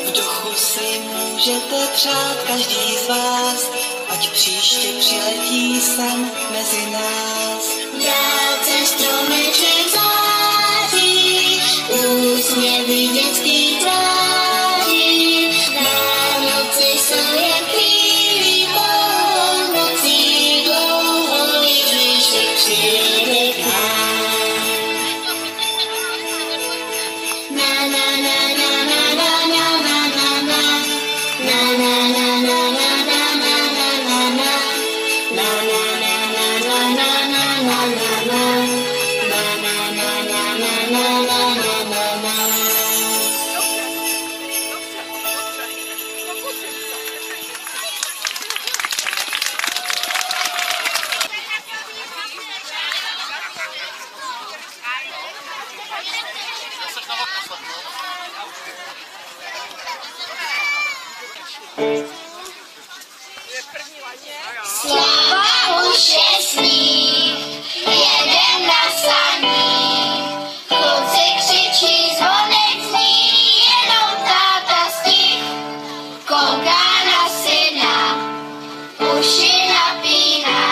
V duchu si můžete přát každý z vás, ať příště přiletí sem mezi nás. Dálce stromeček září, úsměvy dětský tváří. Vánoce jsou jen chvílí nocí, dlouho Ježíšek přijede k nám. Na na na na na na na na na na. Na na na na na na na na na na. Na na na na na na na na na na. Na na na na na na na na na. Slava už je sní, jedem na saní. Kluci křičí, zvonek zní, jenom táta stih. Kouká na syna, uši napíná.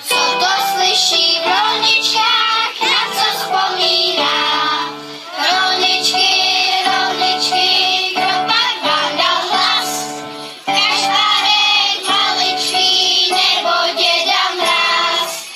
Co to slyší v rolničkách, na co vzpomíná? Rolničky, rolničky, kdo pak vám dal hlas? Kašpárek maličký nebo děda Mráz?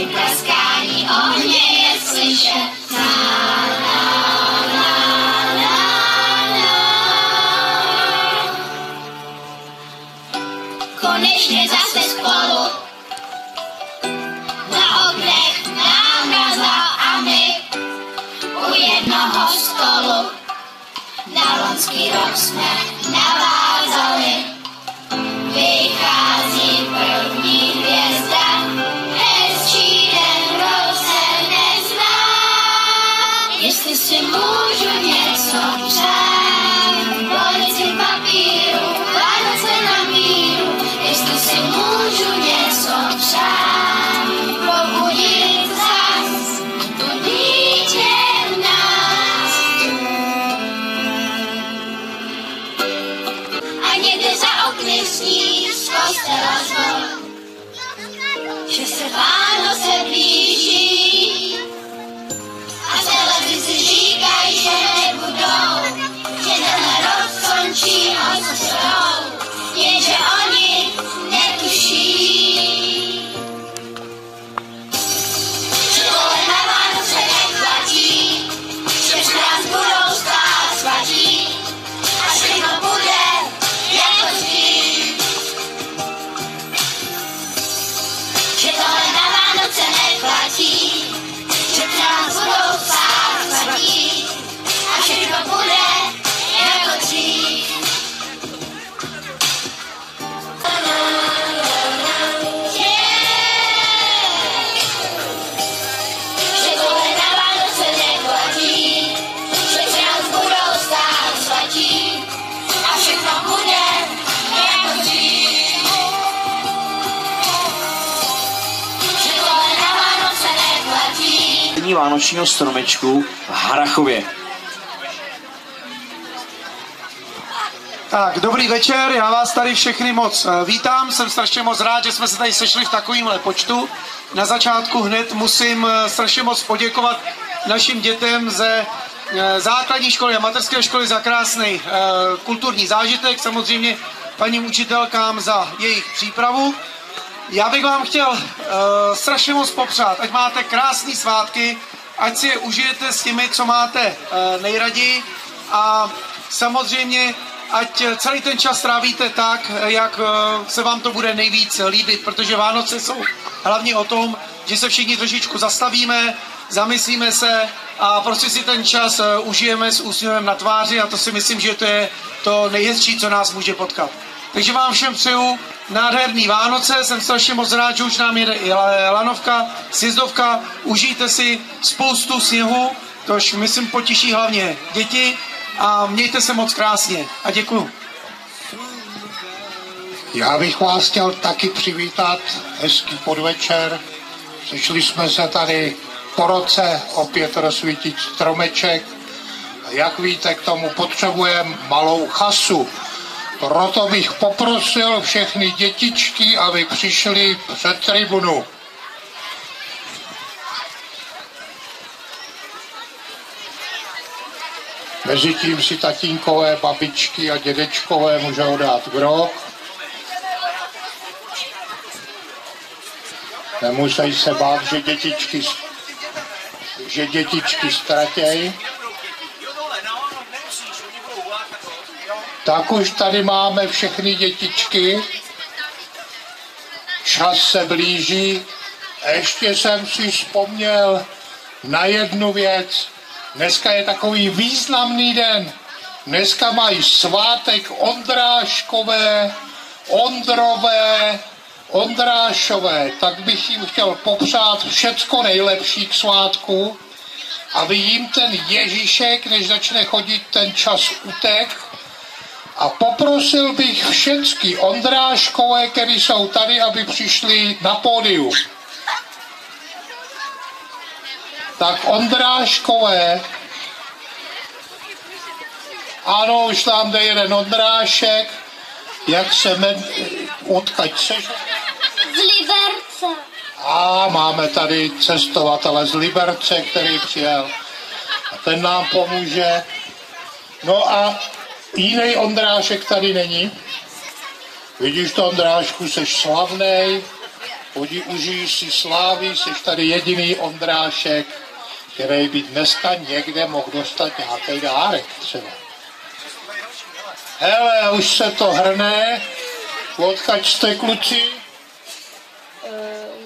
při praskání ohně je slyšet. Konečně zase spolu na oknech nám navzal a my u jednoho stolu. Na loňský rok jsme navázali, vychází první hvězda, hezčí den rok se nezná. Jestli si můžu něco přát, polici papíru, Vánoce na míru. Jestli si můžu něco přát, probudit zas to dítě v nás. A někde za okny sní z kostela zvon, že se Vánoce blíží. A v televizi říkají, že nebudou, že tenhle rok skončí a zasrou, jenže oni netuší, že tohle na Vánoce neplatí, že v nás budou stát svatí a všechno bude jako dřív. Že tohle na Vánoce neplatí, že v nás budou stát svatí a všechno bude jako dřív. Vánočního stromečku v Harrachově. Tak, dobrý večer, já vás tady všechny moc vítám, jsem strašně moc rád, že jsme se tady sešli v takovémhle počtu. Na začátku hned musím strašně moc poděkovat našim dětem ze základní školy a mateřské školy za krásný kulturní zážitek, samozřejmě paním učitelkám za jejich přípravu. Já bych vám chtěl strašně moc popřát, ať máte krásné svátky, ať si je užijete s těmi, co máte nejraději a samozřejmě, ať celý ten čas trávíte tak, jak se vám to bude nejvíc líbit, protože Vánoce jsou hlavně o tom, že se všichni trošičku zastavíme, zamyslíme se a prostě si ten čas užijeme s úsměvem na tváři a to si myslím, že to je to nejhezčí, co nás může potkat. Takže vám všem přeju nádherný Vánoce, jsem strašně moc rád, že už nám jede i lanovka, sjezdovka, užijte si spoustu sněhu, tož myslím potěší hlavně děti a mějte se moc krásně a děkuju. Já bych vás chtěl taky přivítat, hezký podvečer, sešli jsme se tady po roce opět rozsvítit stromeček a jak víte, k tomu potřebujeme malou chasu. Proto bych poprosil všechny dětičky, aby přišli před tribunu. Mezitím si tatínkové, babičky a dědečkové můžou dát grog. Nemusí se bát, že dětičky ztratějí. Tak už tady máme všechny dětičky. Čas se blíží. A ještě jsem si vzpomněl na jednu věc. Dneska je takový významný den. Dneska mají svátek Ondráškové, Ondrové, Ondrášové. Tak bych jim chtěl popřát všecko nejlepší k svátku, aby jim ten Ježíšek, než začne chodit, ten čas utek. A poprosil bych všechny Ondráškové, kteří jsou tady, aby přišli na pódium. Tak Ondráškové, ano, už tam jde jeden Ondrášek, jak se odkaď seš? Z Liberce. A máme tady cestovatele z Liberce, který přijel. A ten nám pomůže. No a jiný Ondrášek tady není. Vidíš to, Ondrášku, seš slavnej. Užij si slávy, jsi tady jediný Ondrášek, který by dneska někde mohl dostat nějaký dárek třeba. Hele, už se to hrne. Odkaď jste, kluci?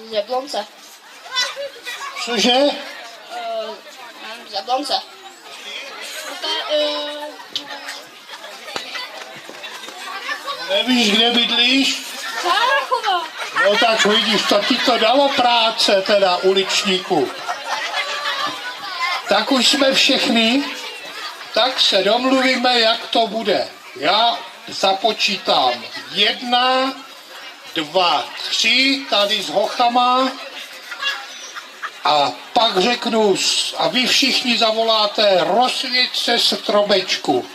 Z Jablonce. Cože? Z Jablonce. Nevíš, kde bydlíš? Harrachova. No tak vidíš, to ti to dalo práce, teda uličníku. Tak už jsme všichni, tak se domluvíme, jak to bude. Já započítám 1, 2, 3, tady s hochama a pak řeknu, a vy všichni zavoláte, rozsvěť se stromečku.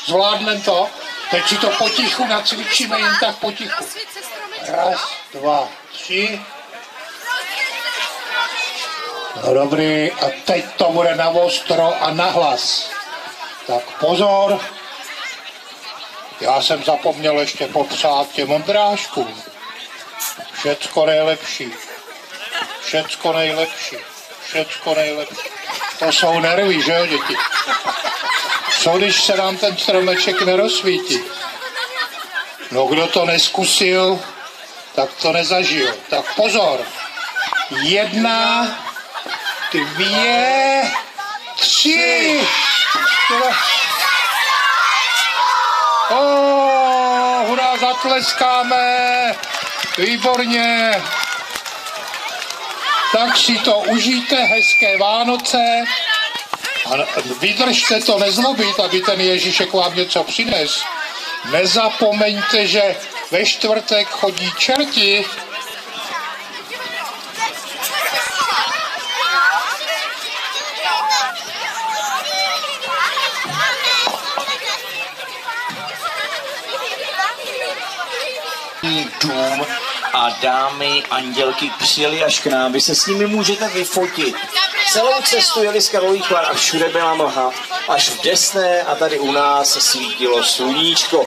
Zvládneme to? Teď si to potichu nacvičíme, jen tak potichu. 1, 2, 3. No dobrý, a teď to bude na ostro a na hlas. Tak pozor. Já jsem zapomněl ještě popřát těm Ondráškům. Všecko nejlepší. Všecko nejlepší. Všecko nejlepší. To jsou nervy, že jo, děti? Co když se nám ten stromeček nerozsvítí? No kdo to neskusil, tak to nezažil. Tak pozor. 1, 2, 3. Hurá, zatleskáme. Výborně. Tak si to užijte, hezké Vánoce. A vydržte to nezlobit, aby ten Ježíšek vám něco přines. Nezapomeňte, že ve čtvrtek chodí čerti. Dům a dámy, andělky přijeli až k nám. Vy se s nimi můžete vyfotit. Celou cestu jeli z Karlových Var a všude byla mlha. Až v Desné a tady u nás svítilo sluníčko.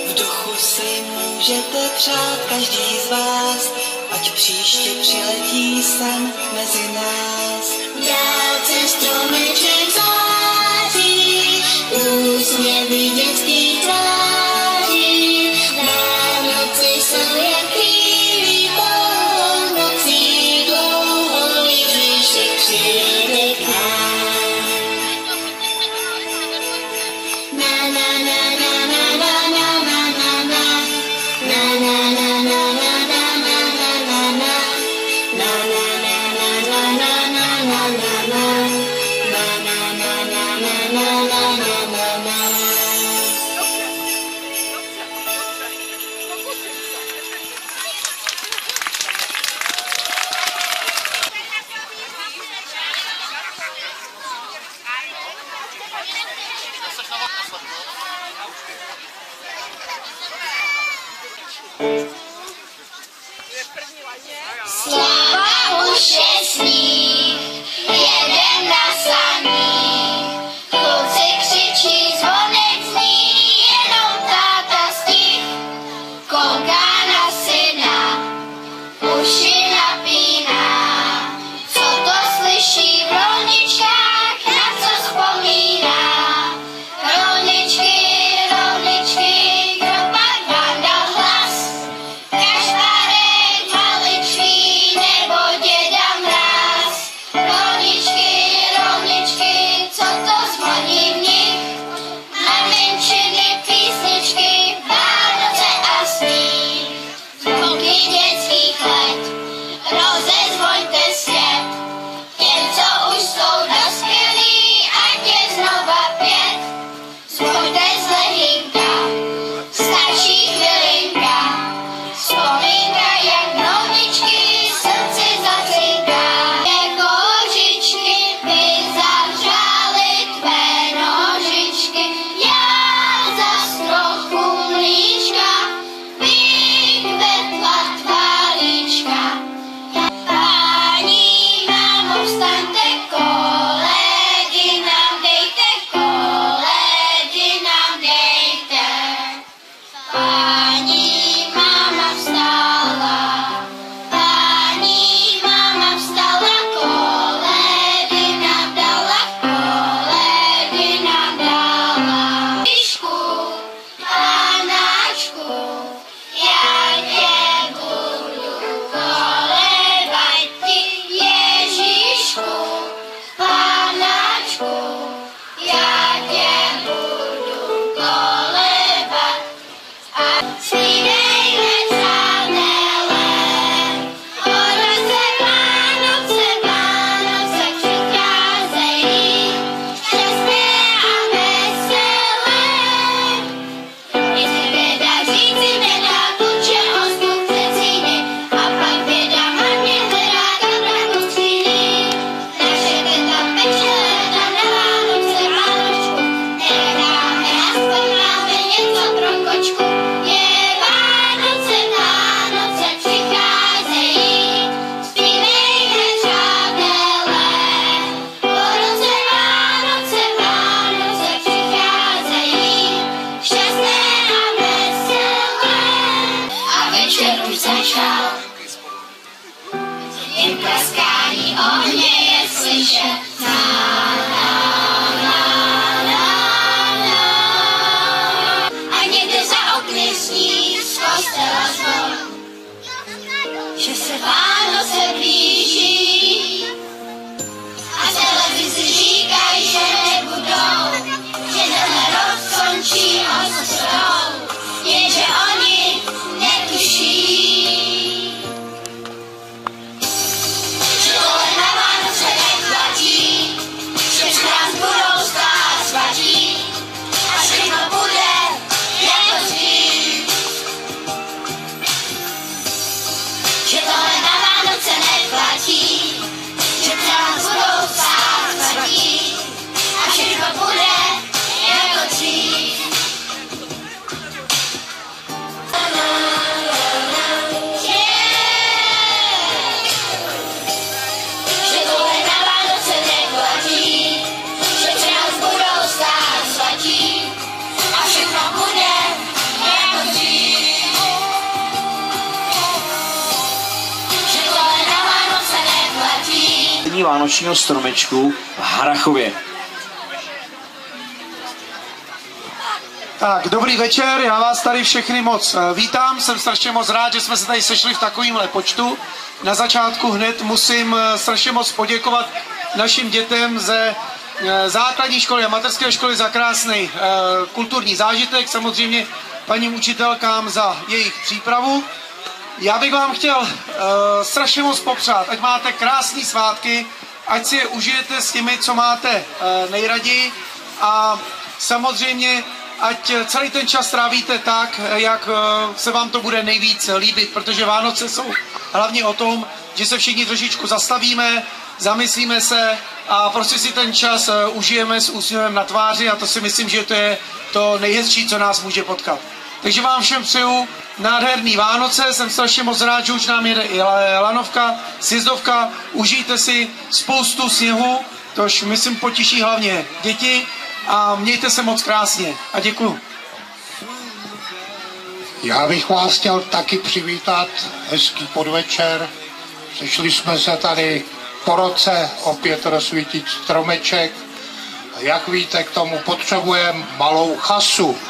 V duchu si můžete přát každý z vás, ať příště přiletí sem mezi nás. Dálce stromeček září, úsměvy dětských tváří. Vánoce jsou jak chvílí polonocí, dlouho Ježíšek přijede k nám. Na na na na na na na na na na. Na na na na na na na na na. Na na na na na na na. zapálení vánočního stromečku v Harrachově. Tak, dobrý večer, já vás tady všechny moc vítám, jsem strašně moc rád, že jsme se tady sešli v takovýmhle počtu. Na začátku hned musím strašně moc poděkovat našim dětem ze základní školy a mateřské školy za krásný kulturní zážitek, samozřejmě paním učitelkám za jejich přípravu. Já bych vám chtěl strašně moc popřát, ať máte krásné svátky, ať si je užijete s těmi, co máte nejraději a samozřejmě ať celý ten čas trávíte tak, jak se vám to bude nejvíc líbit, protože Vánoce jsou hlavně o tom, že se všichni trošičku zastavíme, zamyslíme se a prostě si ten čas užijeme s úsměvem na tváři a to si myslím, že to je to nejhezčí, co nás může potkat. Takže vám všem přeju nádherný Vánoce, jsem strašně moc rád, že už nám jede i lanovka, sjezdovka, užijte si spoustu sněhu, tož myslím potěší hlavně děti a mějte se moc krásně a děkuju. Já bych vás chtěl taky přivítat, hezký podvečer. Sešli jsme se tady po roce opět rozsvítit stromeček. A jak víte, k tomu potřebujeme malou chasu.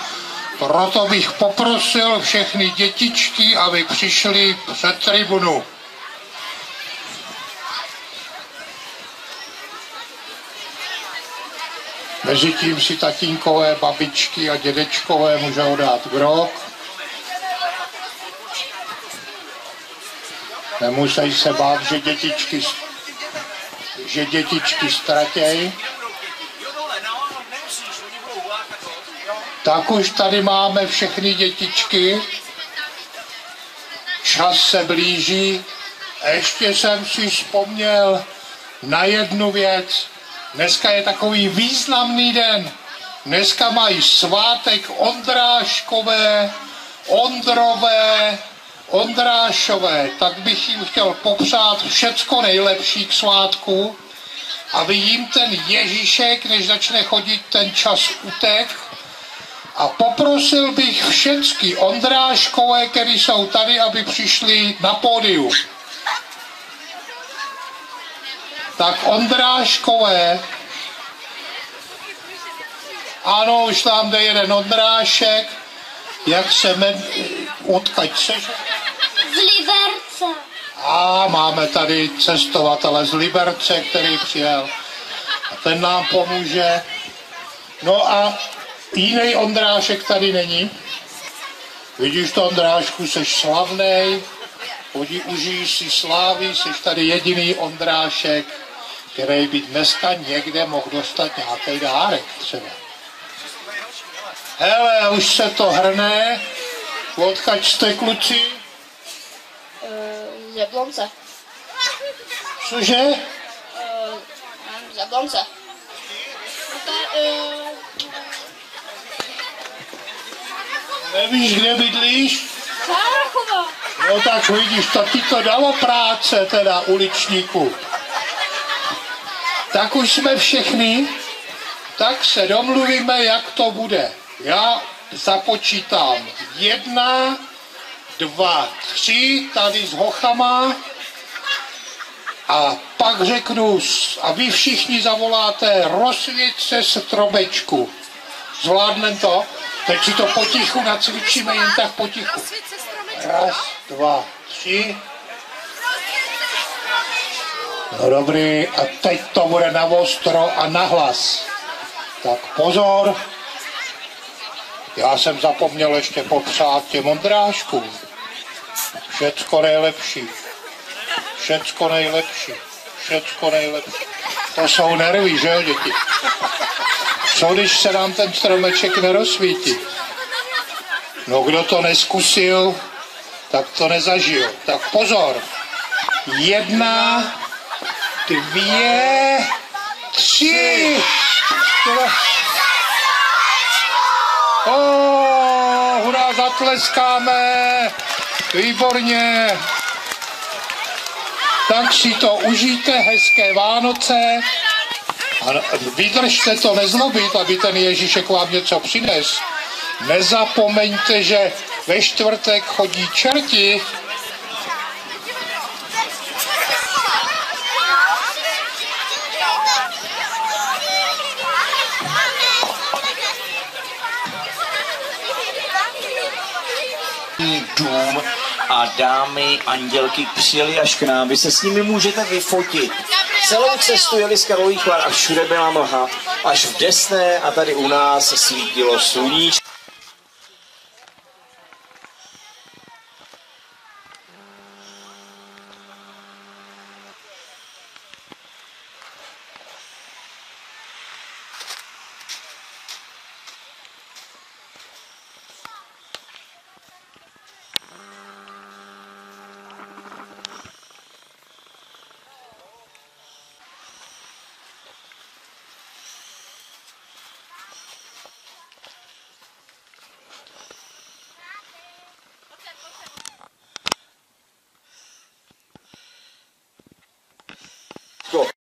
Proto bych poprosil všechny dětičky, aby přišli před tribunu. Mezitím si tatínkové, babičky a dědečkové můžou dát grog. Nemusí se bát, že dětičky ztratějí. Tak už tady máme všechny dětičky. Čas se blíží. Ještě jsem si vzpomněl na jednu věc. Dneska je takový významný den. Dneska mají svátek Ondráškové, Ondrové, Ondrášové. Tak bych jim chtěl popřát všecko nejlepší k svátku, aby jim ten Ježíšek, než začne chodit, ten čas utek. A poprosil bych všechny Ondráškové, kteří jsou tady, aby přišli na pódium. Tak Ondráškové, ano, už tam jde jeden Ondrášek, jak se odkaď seš? Z Liberce. A máme tady cestovatele z Liberce, který přijel. A ten nám pomůže. No a jiný Ondrášek tady není. Vidíš to, Ondrášku, seš slavnej, užij si slávy, seš tady jediný Ondrášek, který by dneska někde mohl dostat nějaký dárek třeba. Hele, už se to hrne. Odkaď jste, kluci? Z Jablonce. Cože? Z Jablonce. Nevíš, kde bydlíš? Harrachova. No tak vidíš, to ti to dalo práce, teda uličníku. Tak už jsme všechny, tak se domluvíme, jak to bude. Já započítám 1, 2, 3, tady s hochama a pak řeknu, a vy všichni zavoláte, rozsvěť se stromečku. Zvládnem to? Teď si to potichu nacvičíme, jen tak potichu. 1, 2, 3. No dobrý, a teď to bude na ostro a na hlas. Tak pozor. Já jsem zapomněl ještě popřát těm Ondráškům. Všecko nejlepší. Všecko nejlepší. Všecko nejlepší. To jsou nervy, že jo, děti? Co když se nám ten stromeček nerozsvítí? No kdo to neskusil, tak to nezažil. Tak pozor. 1, 2, 3. Hurá, zatleskáme. Výborně. Tak si to užijte, hezké Vánoce. A vydržte to nezlobit, aby ten Ježíšek vám něco přines. Nezapomeňte, že ve čtvrtek chodí čerti. dům a dámy, andělky přijeli až k nám. Vy se s nimi můžete vyfotit. Celou cestu jeli z Karlových Var a všude byla mlha. Až v Desné a tady u nás svítilo sluníčko.